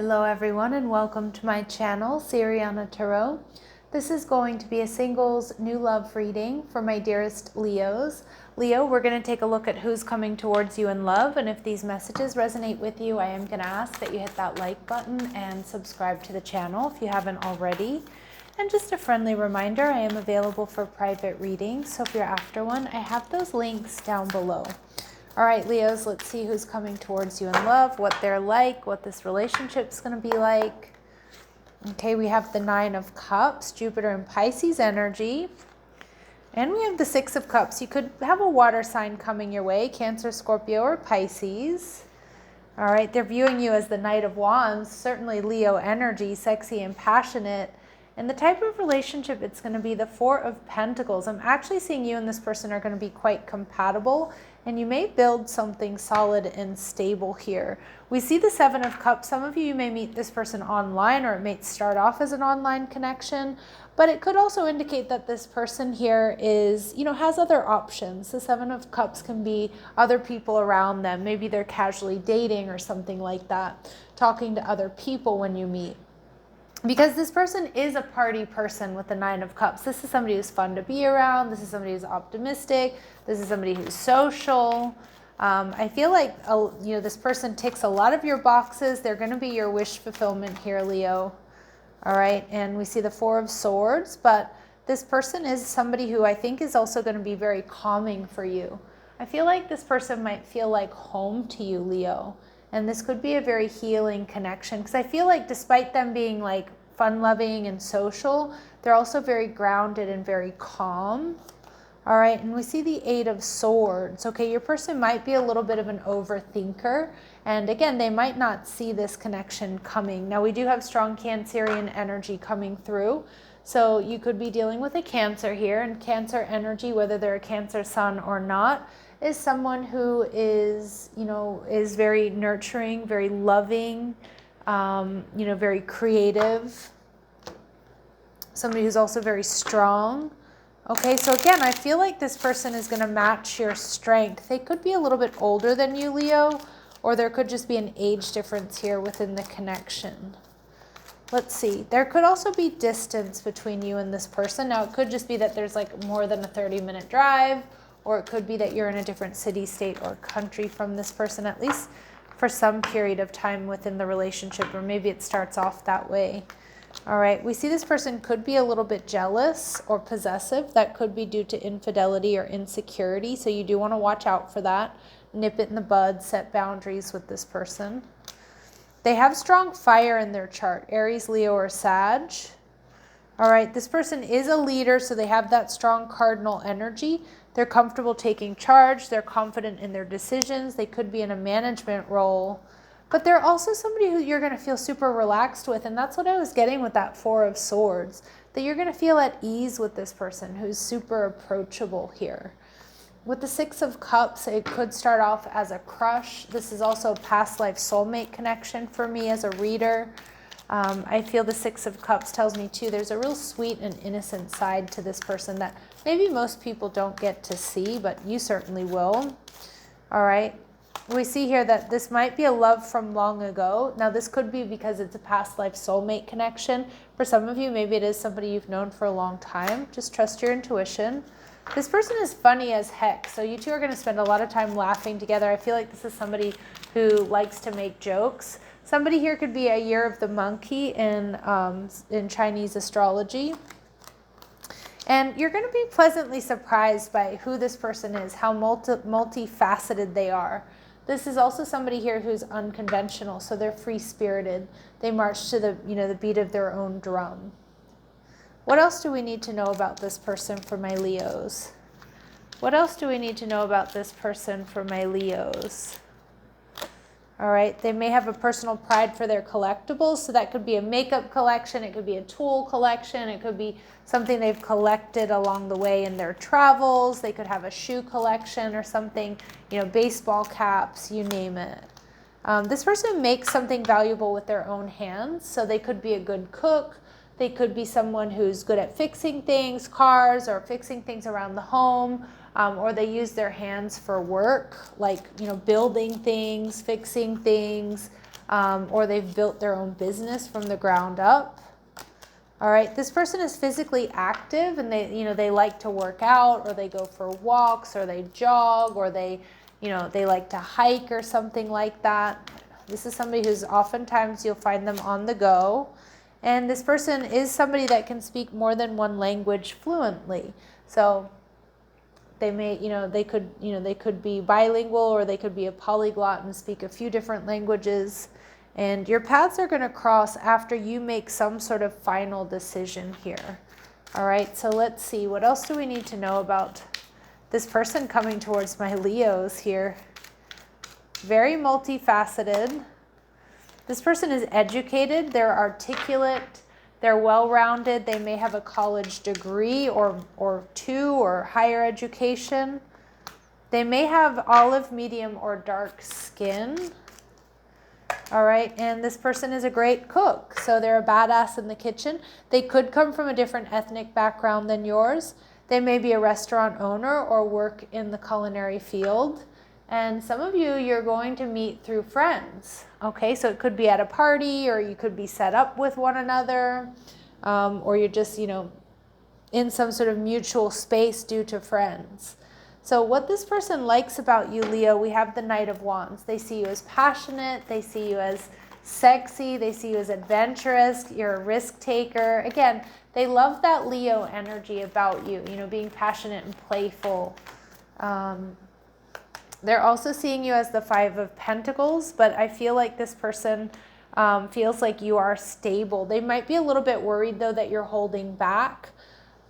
Hello everyone and welcome to my channel, Siriana Tarot. This is going to be a singles new love reading for my dearest Leos. Leo, we're going to take a look at who's coming towards you in love, and if these messages resonate with you, I am going to ask that you hit that like button and subscribe to the channel if you haven't already. And just a friendly reminder, I am available for private readings, so if you're after one, I have those links down below. All right, Leos, let's see who's coming towards you in love, what they're like, what this relationship's going to be like. Okay, we have the Nine of Cups, Jupiter and Pisces energy. And we have the Six of Cups. You could have a water sign coming your way, Cancer, Scorpio, or Pisces. All right, they're viewing you as the Knight of Wands, certainly Leo energy, sexy and passionate. And the type of relationship it's going to be the Four of Pentacles. I'm actually seeing you and this person are going to be quite compatible, and you may build something solid and stable here. We see the Seven of Cups. Some of you may meet this person online, or it may start off as an online connection, but it could also indicate that this person here is, has other options. The Seven of Cups can be other people around them. Maybe they're casually dating or something like that, talking to other people when you meet. Because this person is a party person with the Nine of Cups. This is somebody who's fun to be around. This is somebody who's optimistic. This is somebody who's social. I feel like this person ticks a lot of your boxes. They're going to be your wish fulfillment here, Leo. All right, and we see the Four of Swords, but this person is somebody who I think is also going to be very calming for you. I feel like this person might feel like home to you, Leo. And this could be a very healing connection, because I feel like despite them being like fun-loving and social, they're also very grounded and very calm. All right, and we see the Eight of Swords. Okay, your person might be a little bit of an overthinker, and again, they might not see this connection coming. Now, we do have strong Cancerian energy coming through, so you could be dealing with a Cancer here, and Cancer energy, whether they're a Cancer sun or not, is someone who is, is very nurturing, very loving, very creative. Somebody who's also very strong. Okay, so again, I feel like this person is going to match your strength. They could be a little bit older than you, Leo, or there could just be an age difference here within the connection. Let's see. There could also be distance between you and this person. Now, it could just be that there's like more than a 30-minute drive, or it could be that you're in a different city, state, or country from this person, at least for some period of time within the relationship, or maybe it starts off that way. All right, we see this person could be a little bit jealous or possessive. That could be due to infidelity or insecurity, so you do want to watch out for that. Nip it in the bud, set boundaries with this person. They have strong fire in their chart, Aries, Leo, or Sag. All right, this person is a leader, so they have that strong cardinal energy. They're comfortable taking charge. They're confident in their decisions. They could be in a management role. But they're also somebody who you're going to feel super relaxed with. And that's what I was getting with that Four of Swords. That you're going to feel at ease with this person who's super approachable here. With the Six of Cups, it could start off as a crush. This is also a past life soulmate connection for me as a reader. I feel the Six of Cups tells me too, there's a real sweet and innocent side to this person that maybe most people don't get to see, but you certainly will. All right. We see here that this might be a love from long ago. Now, this could be because it's a past life soulmate connection. For some of you, maybe it is somebody you've known for a long time. Just trust your intuition. This person is funny as heck, so you two are going to spend a lot of time laughing together. I feel like this is somebody who likes to make jokes. Somebody here could be a year of the monkey in Chinese astrology. And you're going to be pleasantly surprised by who this person is, how multifaceted they are. This is also somebody here who's unconventional, so they're free-spirited. They march to the beat of their own drum. What else do we need to know about this person for my Leos? What else do we need to know about this person for my Leos? All right, they may have a personal pride for their collectibles, so that could be a makeup collection, it could be a tool collection, it could be something they've collected along the way in their travels, they could have a shoe collection or something, baseball caps, you name it. This person makes something valuable with their own hands, so they could be a good cook, they could be someone who's good at fixing things, cars, or fixing things around the home, or they use their hands for work, like, building things, fixing things, or they've built their own business from the ground up. All right, this person is physically active, and they like to work out, or they go for walks, or they jog, or they like to hike or something like that. This is somebody who's oftentimes you'll find them on the go. And this person is somebody that can speak more than one language fluently. So they may, they could be bilingual, or they could be a polyglot and speak a few different languages. And your paths are going to cross after you make some sort of final decision here. All right, so let's see. What else do we need to know about this person coming towards my Leos here? Very multifaceted. This person is educated, they're articulate, they're well-rounded, they may have a college degree or two, or higher education. They may have olive, medium, or dark skin. All right, and this person is a great cook, so they're a badass in the kitchen. They could come from a different ethnic background than yours. They may be a restaurant owner or work in the culinary field. And some of you, you're going to meet through friends. Okay, so it could be at a party, or you could be set up with one another, or you're just, in some sort of mutual space due to friends. So what this person likes about you, Leo, we have the Knight of Wands. They see you as passionate, they see you as sexy, they see you as adventurous, you're a risk taker. Again, they love that Leo energy about you, being passionate and playful. They're also seeing you as the Five of Pentacles, but I feel like this person feels like you are stable. They might be a little bit worried, though, that you're holding back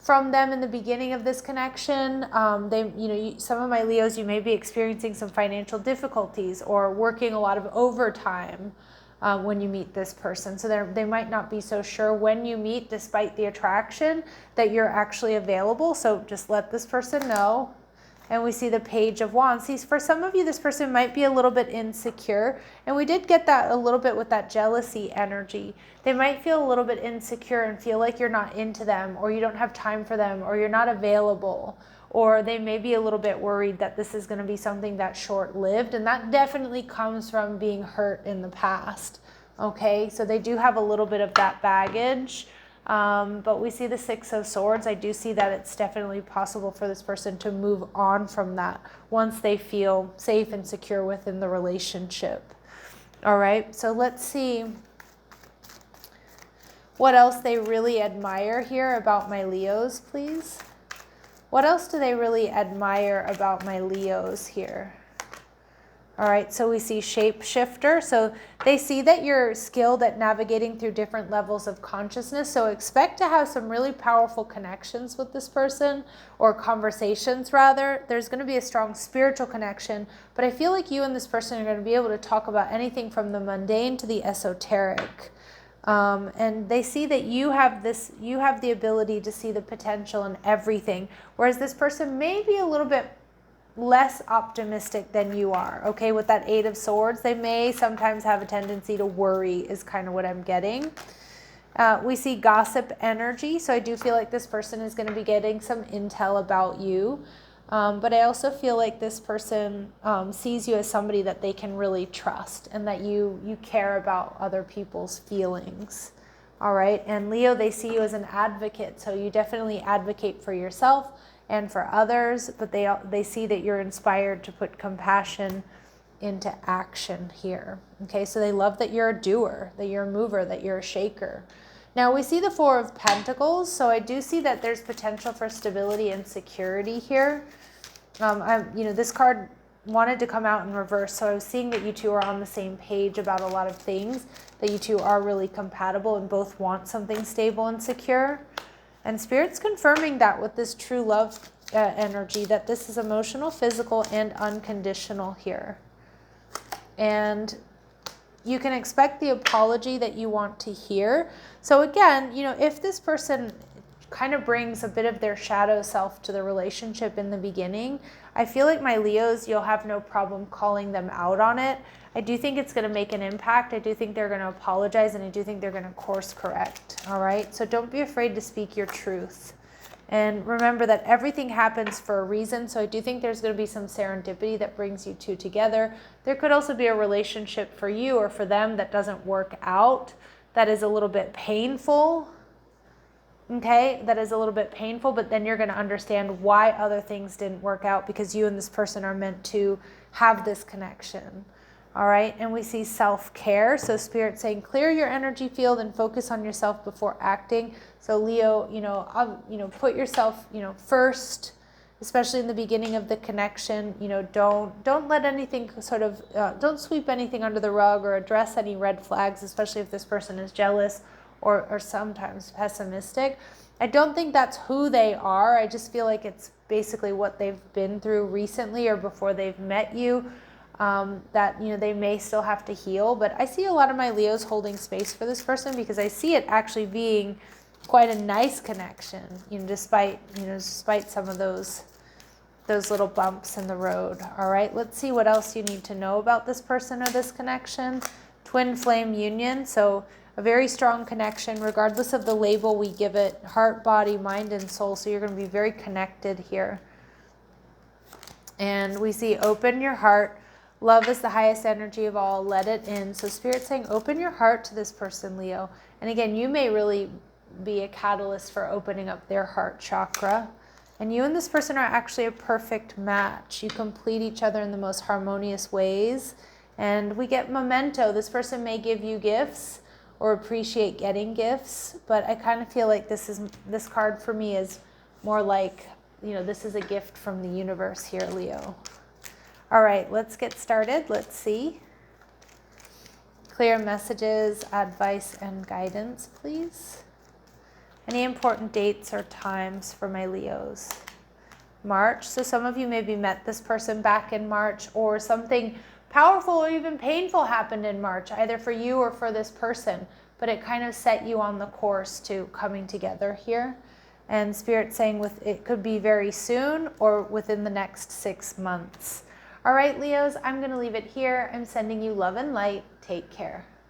from them in the beginning of this connection. Some of my Leos, you may be experiencing some financial difficulties or working a lot of overtime when you meet this person. So they might not be so sure when you meet, despite the attraction, that you're actually available. So just let this person know. And we see the Page of Wands. See, for some of you, this person might be a little bit insecure. And we did get that a little bit with that jealousy energy. They might feel a little bit insecure and feel like you're not into them, or you don't have time for them, or you're not available. Or they may be a little bit worried that this is going to be something that's short-lived. And that definitely comes from being hurt in the past. Okay, so they do have a little bit of that baggage. But we see the Six of Swords. I do see that it's definitely possible for this person to move on from that once they feel safe and secure within the relationship. All right, so let's see what else they really admire here about my Leos, please. What else do they really admire about my Leos here? All right, so we see shapeshifter. So they see that you're skilled at navigating through different levels of consciousness. So expect to have some really powerful connections with this person, or conversations rather. There's going to be a strong spiritual connection, but I feel like you and this person are going to be able to talk about anything from the mundane to the esoteric. And they see that you have the ability to see the potential in everything, whereas this person may be a little bit less optimistic than you are. Okay, with that Eight of Swords, they may sometimes have a tendency to worry, is kind of what I'm getting. We see gossip energy, so I do feel like this person is going to be getting some intel about you. But I also feel like this person sees you as somebody that they can really trust, and that you care about other people's feelings. All right, and Leo, they see you as an advocate, so you definitely advocate for yourself and for others, but they see that you're inspired to put compassion into action here. Okay, so they love that you're a doer, that you're a mover, that you're a shaker. Now we see the Four of Pentacles, so I do see that there's potential for stability and security here. This card wanted to come out in reverse, so I was seeing that you two are on the same page about a lot of things, that you two are really compatible and both want something stable and secure. And Spirit's confirming that with this true love energy, that this is emotional, physical, and unconditional here. And you can expect the apology that you want to hear. So again, if this person kind of brings a bit of their shadow self to the relationship in the beginning, I feel like my Leos, you'll have no problem calling them out on it. I do think it's going to make an impact. I do think they're going to apologize, and I do think they're going to course correct. All right, so don't be afraid to speak your truth And remember that everything happens for a reason. So I do think there's going to be some serendipity that brings you two together. There could also be a relationship for you or for them that doesn't work out, that is a little bit painful. Okay, that is a little bit painful, but then you're going to understand why other things didn't work out, because you and this person are meant to have this connection. All right, and we see self-care. So Spirit saying, clear your energy field and focus on yourself before acting. So Leo, put yourself, first, especially in the beginning of the connection. Don't let anything sort of, don't sweep anything under the rug or address any red flags, especially if this person is jealous or sometimes pessimistic. I don't think that's who they are. I just feel like it's basically what they've been through recently or before they've met you. That they may still have to heal, but I see a lot of my Leos holding space for this person, because I see it actually being quite a nice connection, despite some of those little bumps in the road. All right, let's see what else you need to know about this person or this connection. Twin flame union, so a very strong connection regardless of the label we give it: heart, body, mind, and soul. So you're going to be very connected here. And we see open your heart. Love is the highest energy of all. Let it in. So Spirit's saying open your heart to this person, Leo. And again, you may really be a catalyst for opening up their heart chakra. And you and this person are actually a perfect match. You complete each other in the most harmonious ways. And we get memento. This person may give you gifts or appreciate getting gifts. But I kind of feel like this card for me is more like, this is a gift from the universe here, Leo. All right, let's get started. Let's see. Clear messages, advice, and guidance, please. Any important dates or times for my Leos? March. So some of you maybe met this person back in March, or something powerful or even painful happened in March, either for you or for this person. But it kind of set you on the course to coming together here. And Spirit saying it could be very soon or within the next 6 months. All right, Leos, I'm going to leave it here. I'm sending you love and light. Take care.